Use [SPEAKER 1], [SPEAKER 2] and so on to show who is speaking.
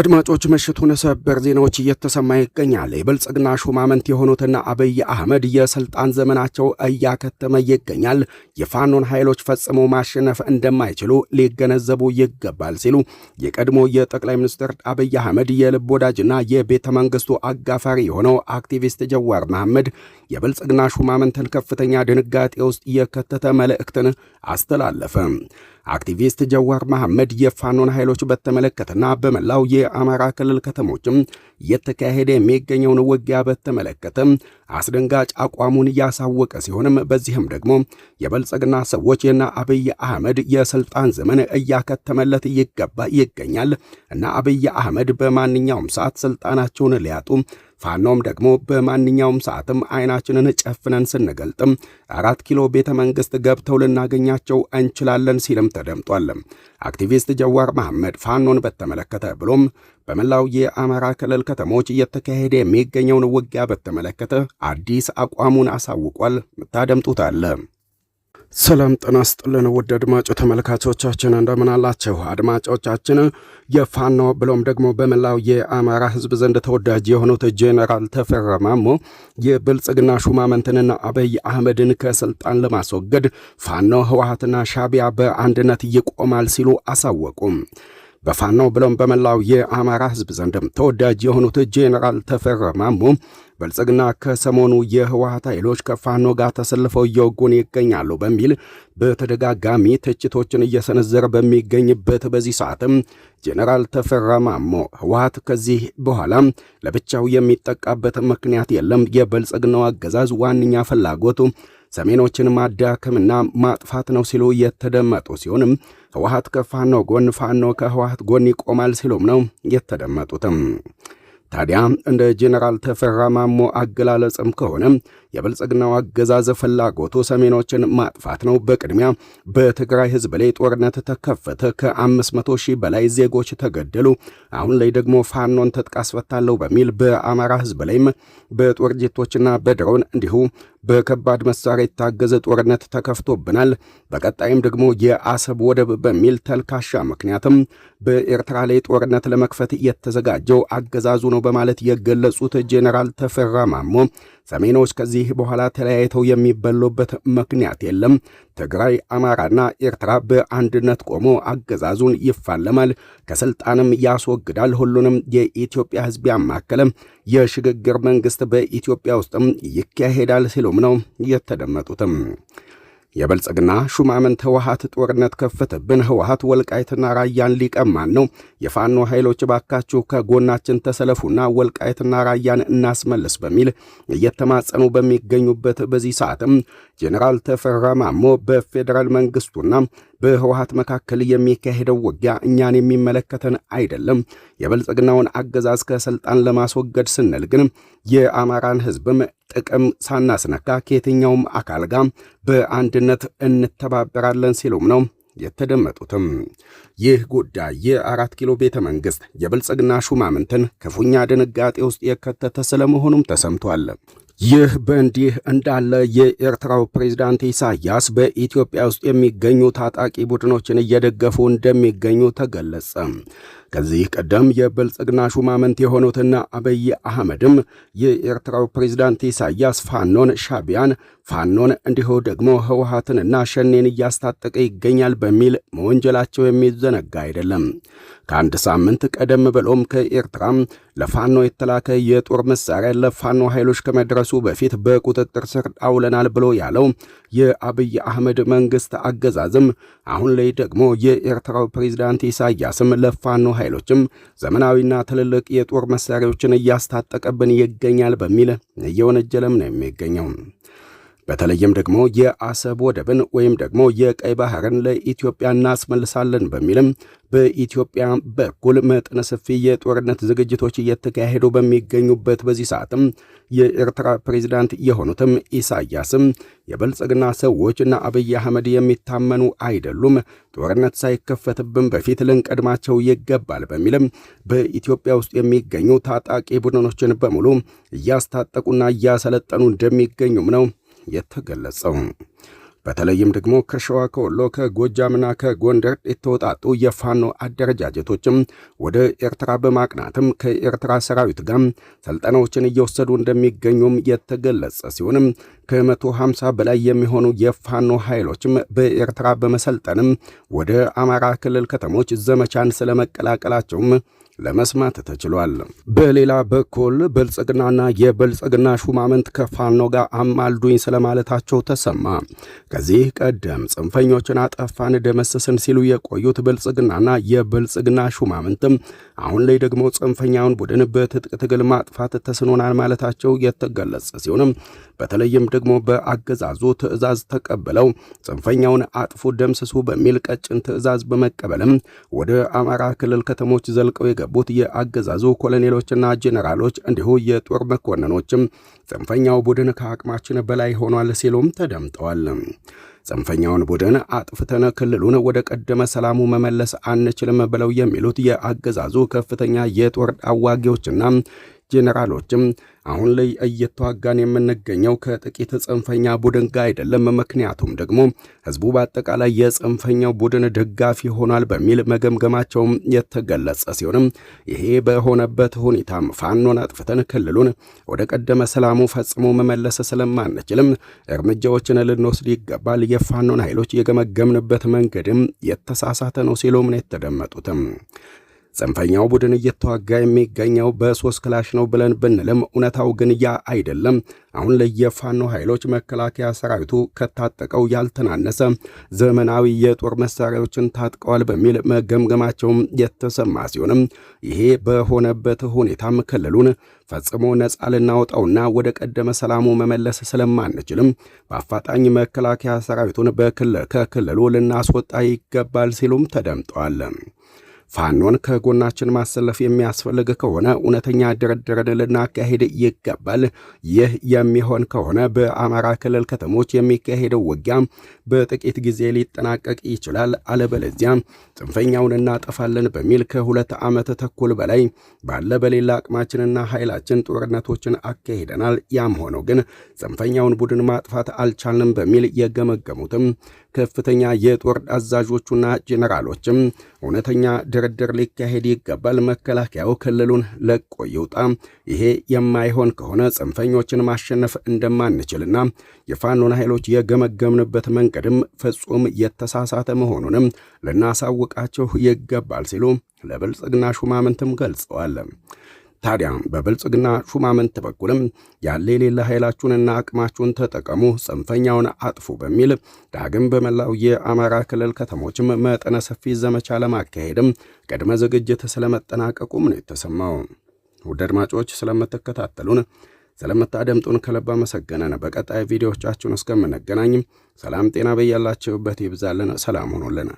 [SPEAKER 1] አድማጮች ምሽቱን ሰበር ዜናዎች እየተሰማ ይገኛል። የብልጽግና ሹማምንት የሆኑትና አብይ አህመድ የስልጣን ዘመናቸው እያከተመ ይገኛል። የፋኖን ኃይሎች ፈጽሞ ማሸነፍ እንደማይችሉ ሊገነዘቡ ይገባል ሲሉ የቀድሞ የጠቅላይ ሚኒስትር አብይ አህመድ የልብ ወዳጅና የቤተ መንግስቱ አጋፋሪ የሆነው አክቲቪስት ጀዋር መሐመድ የብልጽግና ሹማምንትን ከፍተኛ ድንጋጤ ውስጥ የከተተ መልእክትን አስተላለፈ። አክቲቪስት ጀዋር መሐመድ የፋኖን ኃይሎች በተመለከተና በመላው የአማራ ክልል ከተሞችም እየተካሄደ የሚገኘውን ውጊያ በተመለከተ አስደንጋጭ አቋሙን ያሳወቀ ሲሆንም በዚህም ደግሞ የብልጽግና ሰዎች የና አብይ አህመድ የስልጣን ዘመን እያከተመለት ይገኛል እና አብይ አህመድ በማንኛውም ሰዓት ስልጣናቸውን ሊያጡ ፋኖም ደግሞ በማንኛውም ሰዓትም አይናችንን ጨፍነን ስንገልጥም 4 ኪሎ ቤተ መንግስት ገብተው ልናገኛቸው እንችላለን ሲልም ተደምጧል። አክቲቪስት ጀዋር መሐመድ ፋኖን በተመለከተ ብሎም በመላው የአማራ ክልል ከተሞች እየተካሄደ የሚገኘውን ውጊያ በተመለከተ አዲስ አቋሙን አሳውቋል። ታደምጡታል። ሰላም ጤና ይስጥልን ውድ አድማጭ ተመልካቾቻችን እንደምን አላችሁ? አድማጮቻችን የፋኖ ብሎም ደግሞ በመላው የአማራ ህዝብ ዘንድ ተወዳጅ የሆኑት ጄኔራል ተፈራ ማሞ የብልጽግና ሹማምንትንና አብይ አህመድን ከስልጣን ለማስወገድ ፋኖ ህወሓትና ሻዕቢያ በአንድነት ይቆማል ሲሉ አሳወቁም። በፋኖ ብሎም በመላው የአማራ ህዝብ ዘንድም ተወዳጅ የሆኑት ጄኔራል ተፈራ ማሞ ብልጽግና ከሰሞኑ የህወሓት ኃይሎች ከፋኖ ጋር ተሰልፈው እየወጉን ይገኛሉ በሚል በተደጋጋሚ ትችቶችን እየሰነዘረ በሚገኝበት በዚህ ሰዓትም ጄኔራል ተፈራ ማሞ ህወሓት ከዚህ በኋላ ለብቻው የሚጠቃበት ምክንያት የለም፣ የብልጽግናው አገዛዝ ዋነኛ ፍላጎቱ ሰሜኖችን ማዳከምና ማጥፋት ነው ሲሉ የተደመጡ ሲሆንም ህወሓት ከፋኖ ጎን፣ ፋኖ ከህወሓት ጎን ይቆማል ሲሉም ነው የተደመጡትም። ታዲያ እንደ ጄኔራል ተፈራ ማሞ አገላለጽም ከሆነ የብልጽግናው አገዛዝ ፍላጎቱ ሰሜኖችን ማጥፋት ነው። በቅድሚያ በትግራይ ህዝብ ላይ ጦርነት ተከፈተ፣ ከ500 ሺህ በላይ ዜጎች ተገደሉ። አሁን ላይ ደግሞ ፋኖን ትጥቅ አስፈታለሁ በሚል በአማራ ህዝብ ላይም በጦር ጄቶችና በድሮን እንዲሁ በከባድ መሳሪያ የታገዘ ጦርነት ተከፍቶብናል። በቀጣይም ደግሞ የአሰብ ወደብ በሚል ተልካሻ ምክንያትም በኤርትራ ላይ ጦርነት ለመክፈት የተዘጋጀው አገዛዙ ነው በማለት የገለጹት ጄኔራል ተፈራ ማሞ ሰሜኖች ከዚህ በኋላ ተለያይተው የሚበሉበት ምክንያት የለም፣ ትግራይ፣ አማራና ኤርትራ በአንድነት ቆሞ አገዛዙን ይፋለማል፣ ከስልጣንም ያስወግዳል፣ ሁሉንም የኢትዮጵያ ህዝብ ያማከለ የሽግግር መንግስት በኢትዮጵያ ውስጥም ይካሄዳል ሲሉም ነው የተደመጡትም። የብልጽግና ሹማምንት ህወሓት ጦርነት ከፈተብን፣ ህወሓት ወልቃይትና ራያን ሊቀማን ነው፣ የፋኖ ኃይሎች ባካችሁ ከጎናችን ተሰለፉና ወልቃይትና ራያን እናስመልስ በሚል እየተማጸኑ በሚገኙበት በዚህ ሰዓትም ጄኔራል ተፈራ ማሞ በፌዴራል መንግስቱና በህወሓት መካከል የሚካሄደው ውጊያ እኛን የሚመለከተን አይደለም፣ የብልጽግናውን አገዛዝ ከስልጣን ለማስወገድ ስንል ግን የአማራን ህዝብም ጥቅም ሳናስነካ ከየትኛውም አካል ጋር በአንድነት እንተባበራለን ሲሉም ነው የተደመጡትም። ይህ ጉዳይ የ4 ኪሎ ቤተ መንግስት የብልጽግና ሹማምንትን ክፉኛ ድንጋጤ ውስጥ የከተተ ስለመሆኑም ተሰምቷል። ይህ በእንዲህ እንዳለ የኤርትራው ፕሬዝዳንት ኢሳያስ በኢትዮጵያ ውስጥ የሚገኙ ታጣቂ ቡድኖችን እየደገፉ እንደሚገኙ ተገለጸ። ከዚህ ቀደም የብልጽግና ሹማምንት የሆኑትና አብይ አህመድም የኤርትራው ፕሬዝዳንት ኢሳያስ ፋኖን፣ ሻዕቢያን፣ ፋኖን እንዲሁ ደግሞ ህወሓትንና ሸኔን እያስታጠቀ ይገኛል በሚል መወንጀላቸው የሚዘነጋ አይደለም። ከአንድ ሳምንት ቀደም ብሎም ከኤርትራም ለፋኖ የተላከ የጦር መሳሪያ ለፋኖ ኃይሎች ከመድረሱ በፊት በቁጥጥር ስር አውለናል ብሎ ያለው የአብይ አህመድ መንግስት አገዛዝም አሁን ላይ ደግሞ የኤርትራው ፕሬዝዳንት ኢሳያስም ለፋኖ ኃይሎችም ዘመናዊና ትልልቅ የጦር መሳሪያዎችን እያስታጠቀብን ይገኛል በሚል እየወነጀለም ነው የሚገኘው። በተለይም ደግሞ የአሰብ ወደብን ወይም ደግሞ የቀይ ባህርን ለኢትዮጵያ እናስመልሳለን በሚልም በኢትዮጵያ በኩል መጠነ ሰፊ የጦርነት ዝግጅቶች እየተካሄዱ በሚገኙበት በዚህ ሰዓትም የኤርትራ ፕሬዝዳንት የሆኑትም ኢሳያስም የብልጽግና ሰዎችና አብይ አህመድ የሚታመኑ አይደሉም፣ ጦርነት ሳይከፈትብን በፊት ልንቀድማቸው ይገባል በሚልም በኢትዮጵያ ውስጥ የሚገኙ ታጣቂ ቡድኖችን በሙሉ እያስታጠቁና እያሰለጠኑ እንደሚገኙም ነው የተገለጸው። በተለይም ደግሞ ከሸዋ፣ ከወሎ፣ ከጎጃምና ከጎንደር የተወጣጡ የፋኖ አደረጃጀቶችም ወደ ኤርትራ በማቅናትም ከኤርትራ ሰራዊት ጋር ስልጠናዎችን እየወሰዱ እንደሚገኙም የተገለጸ ሲሆንም ከ150 በላይ የሚሆኑ የፋኖ ኃይሎችም በኤርትራ በመሰልጠንም ወደ አማራ ክልል ከተሞች ዘመቻን ስለመቀላቀላቸውም ለመስማት ተችሏል። በሌላ በኩል ብልጽግናና የብልጽግና ሹማምንት ከፋኖ ጋር አማልዱኝ ስለማለታቸው ተሰማ። ከዚህ ቀደም ጽንፈኞችን አጠፋን ደመሰስን ሲሉ የቆዩት ብልጽግናና የብልጽግና ሹማምንትም አሁን ላይ ደግሞ ጽንፈኛውን ቡድን በትጥቅ ትግል ማጥፋት ተስኖናል ማለታቸው የተገለጸ ሲሆንም በተለይም ደግሞ በአገዛዙ ትዕዛዝ ተቀብለው ጽንፈኛውን አጥፉ ደምስሱ በሚል ቀጭን ትዕዛዝ በመቀበልም ወደ አማራ ክልል ከተሞች ዘልቀው የገቡት የአገዛዙ ኮሎኔሎችና ጄኔራሎች እንዲሁ የጦር መኮንኖችም ጽንፈኛው ቡድን ከአቅማችን በላይ ሆኗል ሲሉም ተደምጠዋል። ጽንፈኛውን ቡድን አጥፍተን ክልሉን ወደ ቀደመ ሰላሙ መመለስ አንችልም ብለው የሚሉት የአገዛዙ ከፍተኛ የጦር አዋጊዎችና ጄኔራሎችም አሁን ላይ እየተዋጋን የምንገኘው ከጥቂት ጽንፈኛ ቡድን ጋር አይደለም፣ ምክንያቱም ደግሞ ህዝቡ በአጠቃላይ የጽንፈኛው ቡድን ደጋፊ ሆኗል በሚል መገምገማቸውም የተገለጸ ሲሆንም ይሄ በሆነበት ሁኔታም ፋኖን አጥፍተን ክልሉን ወደ ቀደመ ሰላሙ ፈጽሞ መመለስ ስለማንችልም እርምጃዎችን ልንወስድ ይገባል፣ የፋኖን ኃይሎች የገመገምንበት መንገድም የተሳሳተ ነው ሲሉም ነው የተደመጡትም። ጽንፈኛው ቡድን እየተዋጋ የሚገኘው በ3 ክላሽ ነው ብለን ብንልም እውነታው ግን ያ አይደለም። አሁን ለየፋኖ ኃይሎች መከላከያ ሰራዊቱ ከታጠቀው ያልተናነሰ ዘመናዊ የጦር መሳሪያዎችን ታጥቀዋል በሚል መገምገማቸውም የተሰማ ሲሆንም ይሄ በሆነበት ሁኔታም ክልሉን ፈጽሞ ነጻ ልናወጣውና ወደ ቀደመ ሰላሙ መመለስ ስለማንችልም በአፋጣኝ መከላከያ ሰራዊቱን ከክልሉ ልናስወጣ ይገባል ሲሉም ተደምጠዋል። ፋኖን ከጎናችን ማሰለፍ የሚያስፈልግ ከሆነ እውነተኛ ድርድርን ልናካሄድ ይገባል። ይህ የሚሆን ከሆነ በአማራ ክልል ከተሞች የሚካሄደው ውጊያ በጥቂት ጊዜ ሊጠናቀቅ ይችላል። አለበለዚያ ጽንፈኛውን እናጠፋለን በሚል ከ2 ዓመት ተኩል በላይ ባለ በሌላ አቅማችንና ኃይላችን ጦርነቶችን አካሂደናል። ያም ሆኖ ግን ጽንፈኛውን ቡድን ማጥፋት አልቻልንም በሚል የገመገሙትም ከፍተኛ የጦር አዛዦቹና ጄኔራሎችም እውነተኛ ድርድር ሊካሄድ ይገባል፣ መከላከያው ክልሉን ለቆ ይውጣ፣ ይሄ የማይሆን ከሆነ ጽንፈኞችን ማሸነፍ እንደማንችልና የፋኖን ኃይሎች የገመገምንበት መንገድም ፍጹም የተሳሳተ መሆኑንም ልናሳውቃቸው ይገባል ሲሉ ለብልጽግና ሹማምንትም ገልጸዋል። ታዲያ በብልጽግና ሹማምንት በኩልም ያለ የሌለ ኃይላችሁንና አቅማችሁን ተጠቀሙ፣ ጽንፈኛውን አጥፉ በሚል ዳግም በመላው የአማራ ክልል ከተሞችም መጠነ ሰፊ ዘመቻ ለማካሄድም ቅድመ ዝግጅት ስለመጠናቀቁም ነው የተሰማው። ውድ አድማጮች ስለምትከታተሉን ስለምታደምጡን ከልብ አመሰገነን። በቀጣይ ቪዲዮዎቻችሁን እስከምንገናኝም ሰላም ጤና በያላችሁበት ይብዛልን። ሰላም ሆኖልን